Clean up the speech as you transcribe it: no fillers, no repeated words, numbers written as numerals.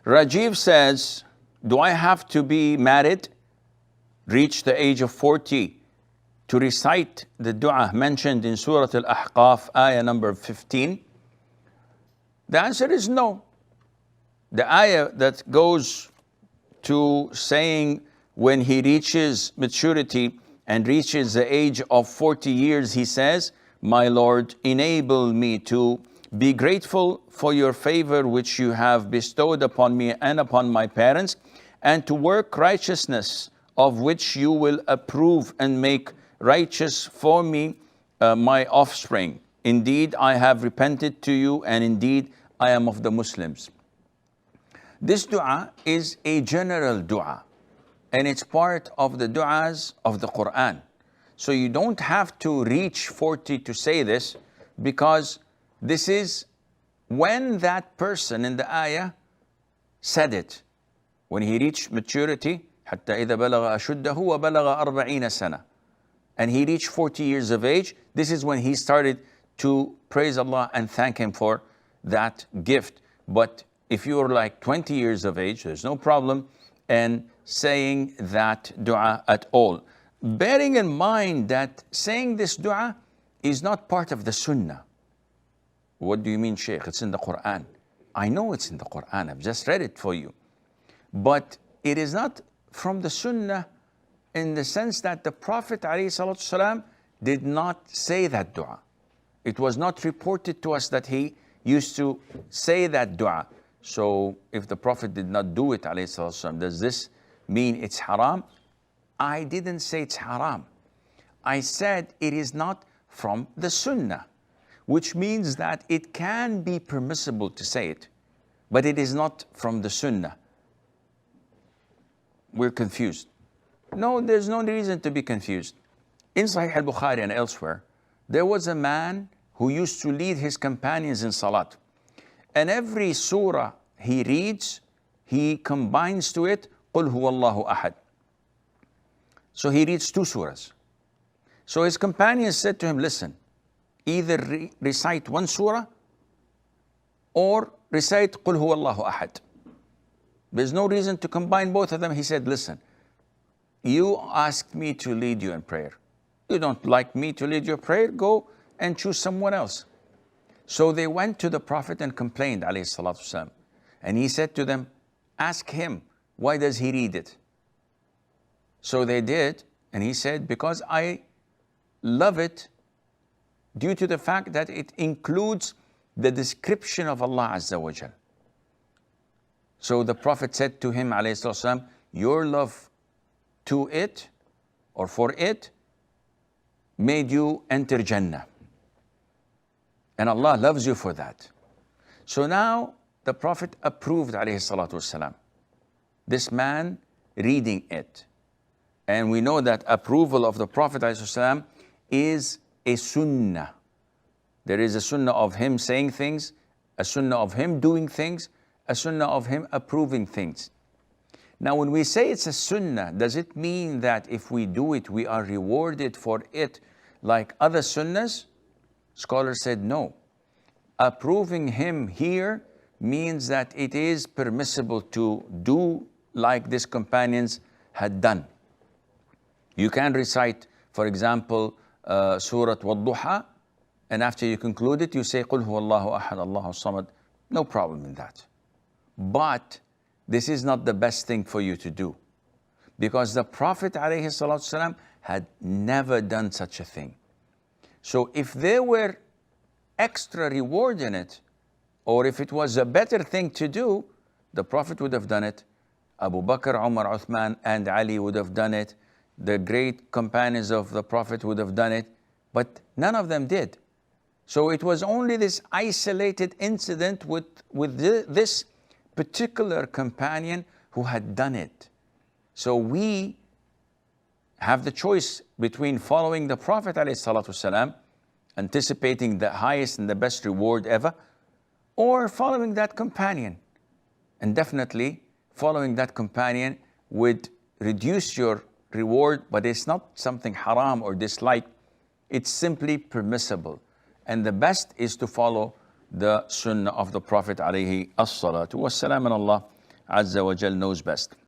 Rajiv says, do I have to be married, reach the age of 40, to recite the dua mentioned in Surah Ahqaf, ayah number 15? The answer is no. The ayah that goes to saying when he reaches maturity and reaches the age of 40 years, he says, my Lord, enable me to be grateful for your favor which you have bestowed upon me and upon my parents, and to work righteousness of which you will approve and make righteous for me my offspring. Indeed, I have repented to you, and indeed, I am of the Muslims. This dua is a general dua, and it's part of the du'as of the Quran. So you don't have to reach 40 to say this, because this is when that person in the ayah said it. When he reached maturity, حتى إذا بلغ أشده وبلغ 40 سنة, and he reached 40 years of age, this is when he started to praise Allah and thank Him for that gift. But if you're like 20 years of age, there's no problem in saying that dua at all. Bearing in mind that saying this dua is not part of the sunnah. What do you mean, Sheikh? It's in the Quran. I know it's in the Quran. I've just read it for you. But it is not from the sunnah in the sense that the Prophet ﷺ did not say that dua. It was not reported to us that he used to say that dua. So if the Prophet did not do it, ﷺ, does this mean it's haram? I didn't say it's haram. I said it is not from the sunnah, which means that it can be permissible to say it, but it is not from the sunnah. We're confused. No, there's no reason to be confused. In Sahih al-Bukhari and elsewhere, there was a man who used to lead his companions in salat. And every surah he reads, he combines to it, قُلْ هُوَ اللَّهُ أَحَدٌ. So he reads 2 surahs. So his companions said to him, listen, either recite 1 surah or recite قُلْ هُوَ اللَّهُ أَحَدٌ. There's no reason to combine both of them. He said, listen, you asked me to lead you in prayer. You don't like me to lead your prayer? Go and choose someone else. So they went to the Prophet and complained, alayhi salatu wasalam. And he said to them, ask him, why does he read it? So they did, and he said, because I love it due to the fact that it includes the description of Allah Azza wa Jal. So the Prophet said to him, alayhi salatu wasalam, your love to it or for it made you enter Jannah. And Allah loves you for that. So now the Prophet approved, alayhi salatu wasalam, this man reading it. And we know that approval of the Prophet alayhi salatu wasalam is a sunnah. There is a sunnah of him saying things, a sunnah of him doing things, a sunnah of him approving things. Now, when we say it's a sunnah, does it mean that if we do it, we are rewarded for it like other sunnahs? Scholars said no. Approving him here means that it is permissible to do like these companions had done. You can recite, for example, Surah Wad-Duha, and after you conclude it, you say, قُلْ هُوَ اللَّهُ أَحَدٌ اللَّهُ الصَّمَدُ. No problem in that. But this is not the best thing for you to do, because the Prophet ﷺ had never done such a thing. So if there were extra reward in it, or if it was a better thing to do, the Prophet would have done it. Abu Bakr, Umar, Uthman, and Ali would have done it. The great companions of the Prophet would have done it, but none of them did. So it was only this isolated incident with this particular companion who had done it. So we have the choice between following the Prophet ﷺ, anticipating the highest and the best reward ever, or following that companion. And definitely following that companion would reduce your reward, but it's not something haram or disliked. It's simply permissible. And the best is to follow the sunnah of the Prophet alayhi as-salatu was-salam. And Allah Azza wa Jal knows best.